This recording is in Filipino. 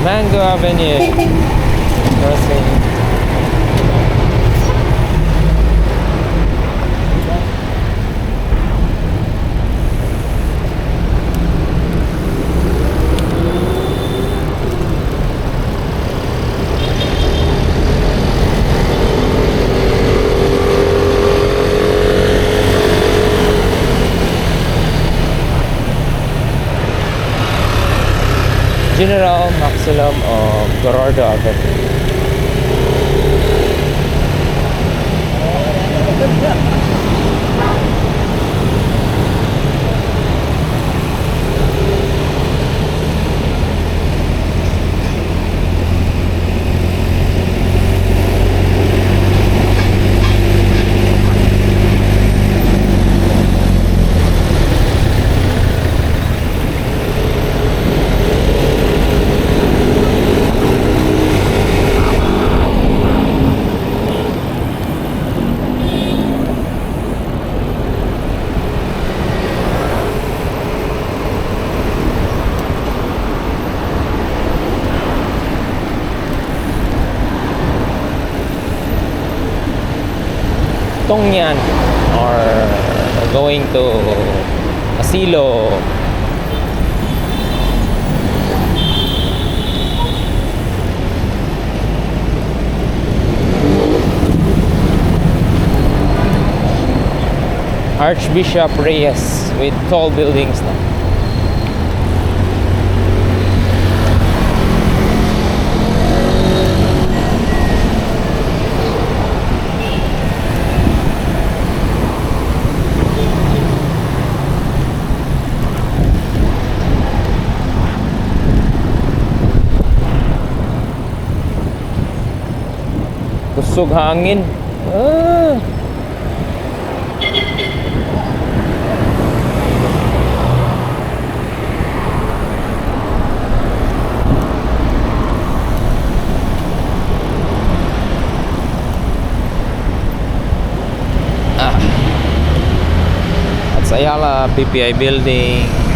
Mango Avenue. Crossing. General Maximum of Dorado Avenue. Tongyan or going to Asilo. Archbishop Reyes with tall buildings na. Kusog hangin. At sa Ayala PPI building.